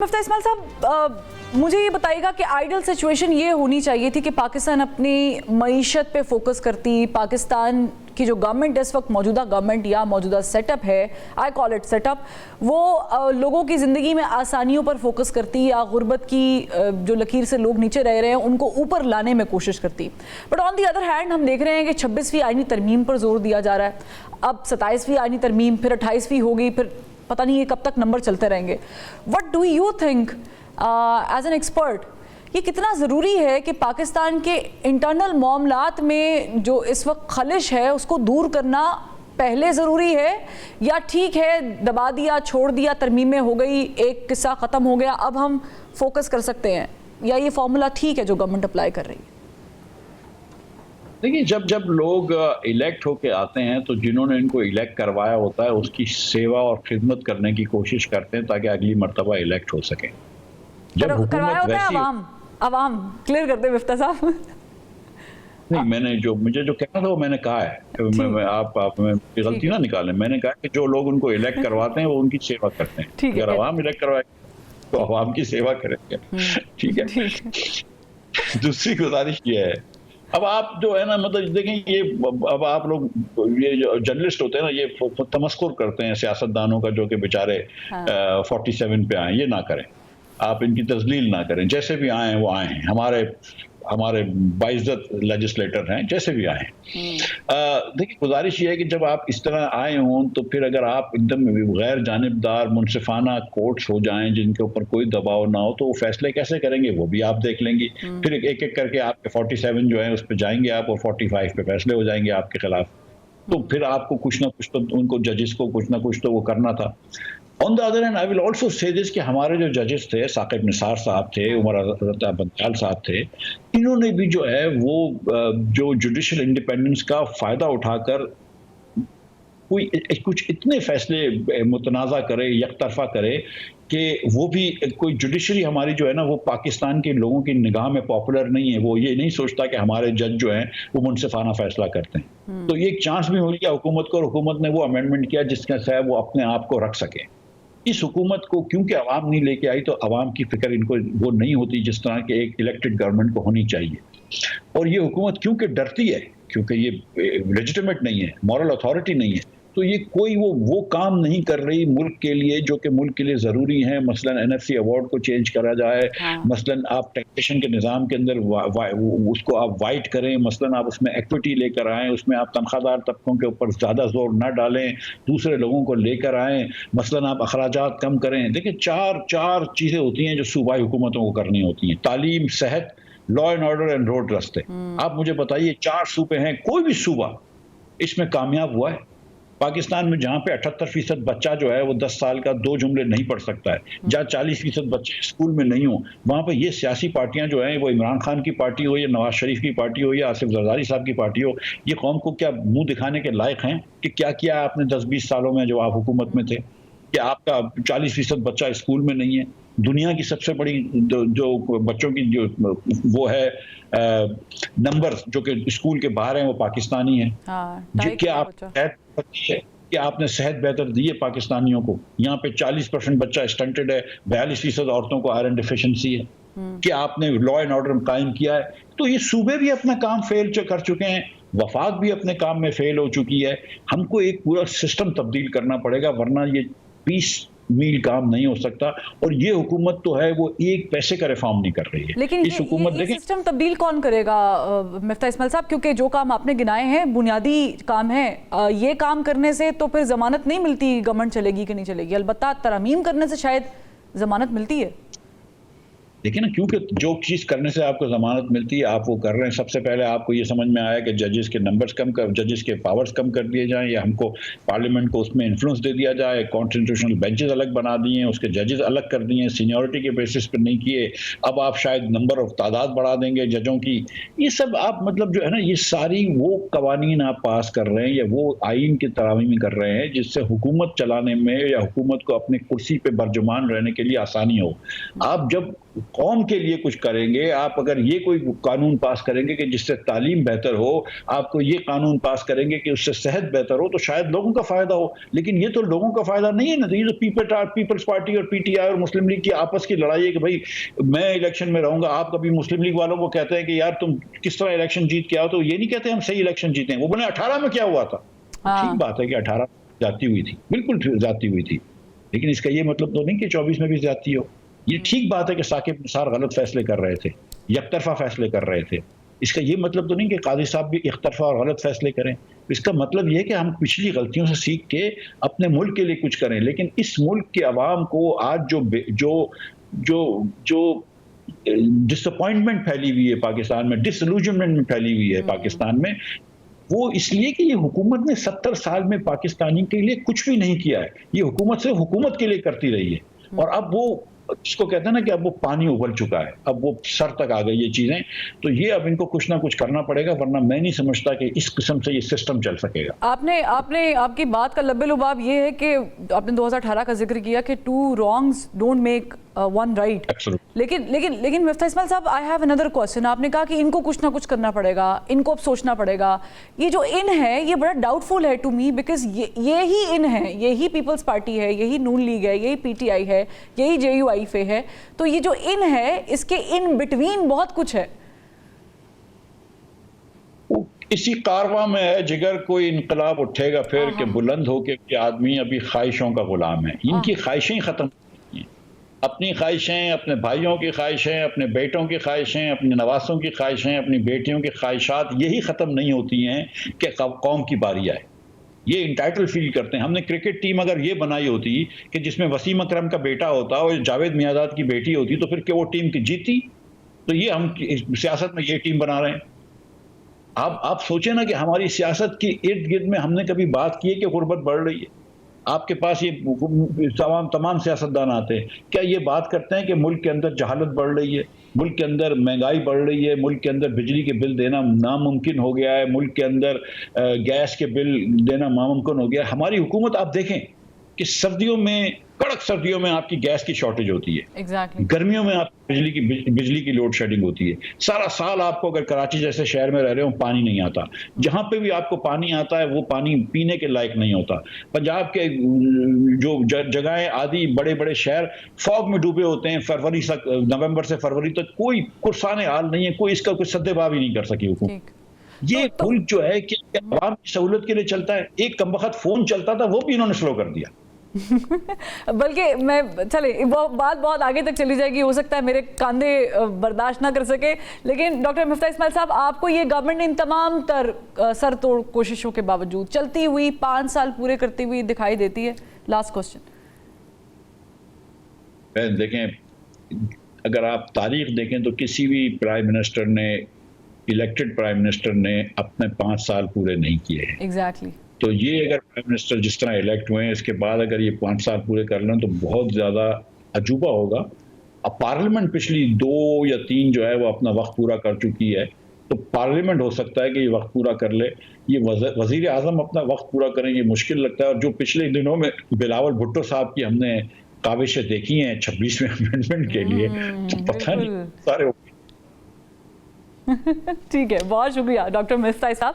مفتاح اسماعیل صاحب مجھے یہ بتائیے گا کہ آئیڈل سچویشن یہ ہونی چاہیے تھی کہ پاکستان اپنی معیشت پہ فوکس کرتی، پاکستان کی جو گورنمنٹ اس وقت موجودہ گورنمنٹ یا موجودہ سیٹ اپ ہے، آئی کال اٹ سیٹ اپ، وہ لوگوں کی زندگی میں آسانیوں پر فوکس کرتی یا غربت کی جو لکیر سے لوگ نیچے رہ رہے ہیں ان کو اوپر لانے میں کوشش کرتی۔ But on the other hand ہم دیکھ رہے ہیں کہ 26ویں آئینی ترمیم پر زور دیا جا رہا ہے، اب 27ویں آئینی ترمیم، پھر 28ویں ہوگی، پھر پتہ نہیں یہ کب تک نمبر چلتے رہیں گے۔ What do you think as an expert, یہ کتنا ضروری ہے کہ پاکستان کے انٹرنل معاملات میں جو اس وقت خلش ہے اس کو دور کرنا پہلے ضروری ہے، یا ٹھیک ہے دبا دیا، چھوڑ دیا، ترمیمیں ہو گئی، ایک قصہ ختم ہو گیا، اب ہم فوکس کر سکتے ہیں، یا یہ فارمولا ٹھیک ہے جو گورنمنٹ اپلائی کر رہی ہے؟ دیکھیے، جب لوگ الیکٹ ہو کے آتے ہیں تو جنہوں نے ان کو الیکٹ کروایا ہوتا ہے اس کی سیوا اور خدمت کرنے کی کوشش کرتے ہیں تاکہ اگلی مرتبہ الیکٹ ہو سکیں۔ جب کروایا ہوتا ہے عوام کلیئر کرتے مفتاح صاحب؟ نہیں، میں نے مجھے جو کہنا تھا وہ میں نے کہا ہے، آپ غلطی نہ نکالیں، میں نے کہا کہ جو لوگ ان کو الیکٹ کرواتے ہیں وہ ان کی سیوا کرتے ہیں، اگر عوام الیکٹ کروائے تو عوام کی سیوا کریں گے، ٹھیک ہے۔ دوسری گزارش یہ ہے، اب آپ جو ہے نا، مطلب دیکھیں، یہ اب آپ لوگ یہ جو جرنلسٹ ہوتے ہیں نا، یہ تمسخر کرتے ہیں سیاستدانوں کا جو کہ بیچارے 47 پہ آئیں، یہ نہ کریں، آپ ان کی تذلیل نہ کریں، جیسے بھی آئیں وہ آئے ہیں، ہمارے باعزت لیجسلیٹر ہیں، جیسے بھی آئے ہیں۔ دیکھیں، گزارش یہ ہے کہ جب آپ اس طرح آئے ہوں تو پھر اگر آپ ایک دم غیر جانبدار منصفانہ کورٹس ہو جائیں جن کے اوپر کوئی دباؤ نہ ہو، تو وہ فیصلے کیسے کریں گے وہ بھی آپ دیکھ لیں گے، پھر ایک ایک کر کے آپ کے 47 جو ہیں اس پہ جائیں گے آپ، اور 45 پہ فیصلے ہو جائیں گے آپ کے خلاف، تو پھر آپ کو کچھ نہ کچھ تو ان کو ججز کو کچھ نہ کچھ تو وہ کرنا تھا۔ On the other hand I will also say this کہ ہمارے جو ججز تھے، ثاقب نثار صاحب تھے، عمر رضا بندیال صاحب تھے، انہوں نے بھی جو ہے وہ جو جوڈیشل انڈیپینڈنس کا فائدہ اٹھا کر کوئی کچھ اتنے فیصلے متنازع کرے، یک طرفہ کرے کہ وہ بھی کوئی جوڈیشری ہماری جو ہے نا وہ پاکستان کے لوگوں کی نگاہ میں پاپولر نہیں ہے، وہ یہ نہیں سوچتا کہ ہمارے جج جو ہیں وہ منصفانہ فیصلہ کرتے ہیں۔ تو یہ ایک چانس بھی مل گیا حکومت کو، اور حکومت نے وہ امینڈمنٹ کیا جس کے ساتھ وہ اپنے آپ کو رکھ سکے۔ اس حکومت کو کیونکہ عوام نہیں لے کے آئی تو عوام کی فکر ان کو وہ نہیں ہوتی جس طرح کہ ایک الیکٹڈ گورنمنٹ کو ہونی چاہیے، اور یہ حکومت کیونکہ ڈرتی ہے، کیونکہ یہ لیجٹیمیٹ نہیں ہے، مورل اتھارٹی نہیں ہے، تو یہ کوئی وہ کام نہیں کر رہی ملک کے لیے جو کہ ملک کے لیے ضروری ہیں۔ مثلا NFC ایوارڈ کو چینج کرا جائے، مثلا آپ ٹیکسیشن کے نظام کے اندر اس کو آپ وائٹ کریں، مثلا آپ اس میں ایکویٹی لے کر آئیں، اس میں آپ تنخواہ دار طبقوں کے اوپر زیادہ زور نہ ڈالیں، دوسرے لوگوں کو لے کر آئیں، مثلا آپ اخراجات کم کریں۔ دیکھیں، چار چیزیں ہوتی ہیں جو صوبائی حکومتوں کو کرنی ہوتی ہیں: تعلیم، صحت، law and order and road رستے۔ آپ مجھے بتائیے، 4 صوبے ہیں، کوئی بھی صوبہ اس میں کامیاب ہوا ہے؟ پاکستان میں جہاں پہ 78% بچہ جو ہے وہ 10 سال کا 2 جملے نہیں پڑھ سکتا ہے، جہاں 40% بچے اسکول میں نہیں ہوں، وہاں پہ یہ سیاسی پارٹیاں جو ہیں، وہ عمران خان کی پارٹی ہو یا نواز شریف کی پارٹی ہو یا آصف زرداری صاحب کی پارٹی ہو، یہ قوم کو کیا منہ دکھانے کے لائق ہیں کہ کیا کیا آپ نے 10-20 سالوں میں جو آپ حکومت میں تھے؟ کہ آپ کا 40% بچہ اسکول میں نہیں ہے؟ دنیا کی سب سے بڑی جو بچوں کی جو وہ ہے نمبر جو کہ اسکول کے باہر ہیں وہ پاکستانی ہیں۔ کیا آپ نے صحت بہتر دی ہے پاکستانیوں کو؟ یہاں پہ 40% بچہ اسٹنٹڈ ہے، 42% عورتوں کو آئرن ڈیفیشنسی ہے۔ کیا آپ نے لا اینڈ آرڈر قائم کیا ہے؟ تو یہ صوبے بھی اپنا کام فیل کر چکے ہیں، وفاق بھی اپنے کام میں فیل ہو چکی ہے۔ ہم کو ایک پورا سسٹم تبدیل کرنا پڑے گا، ورنہ یہ 20 میل کام نہیں ہو سکتا، اور یہ حکومت تو ہے وہ ایک پیسے کا ریفارم نہیں کر رہی ہے۔ لیکن یہ سسٹم تبدیل کون کرے گا مفتاح اسماعیل صاحب؟ کیونکہ جو کام آپ نے گنائے ہیں بنیادی کام ہیں، یہ کام کرنے سے تو پھر ضمانت نہیں ملتی گورنمنٹ چلے گی کہ نہیں چلے گی، البتہ ترامیم کرنے سے شاید ضمانت ملتی ہے۔ دیکھیں نا، کیونکہ جو چیز کرنے سے آپ کو ضمانت ملتی ہے آپ وہ کر رہے ہیں۔ سب سے پہلے آپ کو یہ سمجھ میں آیا کہ ججز کے نمبرز ججز کے پاورز کم کر دیے جائیں، یا ہم کو پارلیمنٹ کو اس میں انفلوئنس دے دیا جائے، کانسٹیٹیوشنل بینچز الگ بنا دیے ہیں، اس کے ججز الگ کر دیے ہیں، سینیورٹی کے بیسس پہ نہیں کیے، اب آپ شاید نمبر آف تعداد بڑھا دیں گے ججوں کی۔ یہ سب آپ مطلب جو ہے نا، یہ ساری وہ قوانین آپ پاس کر رہے ہیں یا وہ آئین کی ترامیم کر رہے ہیں جس سے حکومت چلانے میں یا حکومت کو اپنی کرسی پہ برجمان رہنے کے لیے آسانی ہو۔ آپ جب قوم کے لیے کچھ کریں گے, آپ اگر یہ کوئی قانون پاس کریں گے کہ جس سے تعلیم بہتر ہو, آپ کو یہ قانون پاس کریں گے کہ اس سے صحت بہتر ہو, تو شاید لوگوں کا فائدہ ہو. لیکن یہ تو لوگوں کا فائدہ نہیں ہے نا. یہ تو پیپلز پارٹی اور پی ٹی آئی اور مسلم لیگ کی آپس کی لڑائی ہے کہ بھائی میں الیکشن میں رہوں گا. آپ کبھی مسلم لیگ والوں کو کہتے ہیں کہ یار تم کس طرح الیکشن جیت کے آؤ, تو یہ نہیں کہتے ہم صحیح الیکشن جیتے ہیں. وہ بولے 18 میں کیا ہوا تھا. ٹھیک بات ہے کہ 18 جاتی ہوئی تھی, بالکل جاتی ہوئی تھی, لیکن اس کا یہ مطلب تو نہیں کہ 24 میں بھی جاتی ہو. یہ ٹھیک بات ہے کہ ثاقب نثار غلط فیصلے کر رہے تھے, یک طرفہ فیصلے کر رہے تھے. اس کا یہ مطلب تو نہیں کہ قاضی صاحب بھی ایک طرفہ اور غلط فیصلے کریں. اس کا مطلب یہ کہ ہم پچھلی غلطیوں سے سیکھ کے اپنے ملک کے لیے کچھ کریں. لیکن اس ملک کے عوام کو آج جو ڈس اپوائنٹمنٹ پھیلی ہوئی ہے پاکستان میں, ڈس الوژنمنٹ پھیلی ہوئی ہے پاکستان میں, وہ اس لیے کہ یہ حکومت نے 70 سال میں پاکستانی کے لیے کچھ بھی نہیں کیا ہے. یہ حکومت صرف حکومت کے لیے کرتی رہی ہے, اور اب وہ اس کو کہتے ہیں نا کہ اب وہ پانی ابل چکا ہے, اب وہ سر تک آ گئی یہ چیزیں. تو یہ اب ان کو کچھ نہ کچھ کرنا پڑے گا, ورنہ میں نہیں سمجھتا کہ اس قسم سے یہ سسٹم چل سکے گا. آپ کی بات کا لب لباب یہ ہے کہ آپ نے 2018 کا ذکر کیا کہ 2 wrongs don't make 1 right. لیکن مفتاح اسماعیل صاحب, I have another question. آپ نے کہا کہ ان کو کچھ نہ کچھ کرنا پڑے گا, ان کو اب سوچنا پڑے گا. یہ جو ان ہے یہ بڑا ڈاؤٹ فل ہے ٹو می, بیکاز یہی ان ہے, یہی پیپلز پارٹی ہے, یہی نون لیگ ہے, یہی پی ٹی آئی ہے, یہی جے یو آئی فے ہے. تو یہ جو ان ہے اس کے ان بٹوین بہت کچھ ہے. اسی کارواں میں ہے جگر, کوئی انقلاب اٹھے گا پھر کہ بلند ہو کے کہ آدمی ابھی خواہشوں کا غلام ہے. ان کی خواہشیں ختم, اپنی خواہشیں, اپنے بھائیوں کی خواہشیں, اپنے بیٹوں کی خواہشیں, اپنے نواسوں کی خواہشیں, اپنی بیٹیوں کی خواہشات, یہی ختم نہیں ہوتی ہیں کہ قوم کی باری آئے. یہ انٹائٹل فیل کرتے ہیں. ہم نے کرکٹ ٹیم اگر یہ بنائی ہوتی کہ جس میں وسیم اکرم کا بیٹا ہوتا اور جاوید میاں کی بیٹی ہوتی, تو پھر کہ وہ ٹیم کی جیتی. تو یہ ہم سیاست میں یہ ٹیم بنا رہے ہیں. آپ سوچیں نا کہ ہماری سیاست کی ارد گرد میں ہم نے کبھی بات کی ہے کہ غربت بڑھ رہی ہے. آپ کے پاس یہ تمام سیاستدان آتے ہیں, کیا یہ بات کرتے ہیں کہ ملک کے اندر جہالت بڑھ رہی ہے, ملک کے اندر مہنگائی بڑھ رہی ہے, ملک کے اندر بجلی کے بل دینا ناممکن ہو گیا ہے, ملک کے اندر گیس کے بل دینا ناممکن ہو گیا ہے. ہماری حکومت آپ دیکھیں کہ سردیوں میں, کڑک سردیوں میں آپ کی گیس کی شارٹیج ہوتی ہے, گرمیوں میں آپ بجلی کی لوڈ شیڈنگ ہوتی ہے. سارا سال آپ کو اگر کراچی جیسے شہر میں رہ رہے ہو پانی نہیں آتا. جہاں پہ بھی آپ کو پانی آتا ہے وہ پانی پینے کے لائق نہیں ہوتا. پنجاب کے جو جگہیں آدھی بڑے بڑے شہر فوگ میں ڈوبے ہوتے ہیں, فروری تک, نومبر سے فروری تک کوئی پرسان حال نہیں ہے, کوئی اس کا کوئی سد باب ہی نہیں کر سکی حکومت. یہ ملک جو ہے کہ عوام کی سہولت کے لیے چلتا ہے. ایک کمبخت فون چلتا تھا وہ بھی انہوں نے سلو کر دیا. بلکہ میں چلے بات بہت آگے تک چلی جائے گی, ہو سکتا ہے میرے کاندھے برداشت نہ کر سکے. لیکن ڈاکٹر مفتاح اسماعیل صاحب, آپ کو یہ گورنمنٹ ان تمام تر سر توڑ کوششوں کے باوجود چلتی ہوئی 5 سال پورے کرتی ہوئی دکھائی دیتی ہے؟ Last question. دیکھیں, اگر آپ تاریخ دیکھیں تو کسی بھی پرائم منسٹر نے, الیکٹڈ پرائم منسٹر نے اپنے 5 سال پورے نہیں کیے ہیں. ایگزیکٹلی. تو یہ اگر پرائم منسٹر جس طرح الیکٹ ہوئے ہیں اس کے بعد اگر یہ 5 سال پورے کر لیں تو بہت زیادہ عجوبہ ہوگا. اب پارلیمنٹ پچھلی 2 یا 3 جو ہے وہ اپنا وقت پورا کر چکی ہے, تو پارلیمنٹ ہو سکتا ہے کہ یہ وقت پورا کر لے. یہ وزیر اعظم اپنا وقت پورا کریں یہ مشکل لگتا ہے. اور جو پچھلے دنوں میں بلاول بھٹو صاحب کی ہم نے کاوشیں دیکھی ہیں 26ویں امینڈمنٹ کے لیے, تو پتہ نہیں سارے. ٹھیک ہے, بہت شکریہ ڈاکٹر مفتاح صاحب.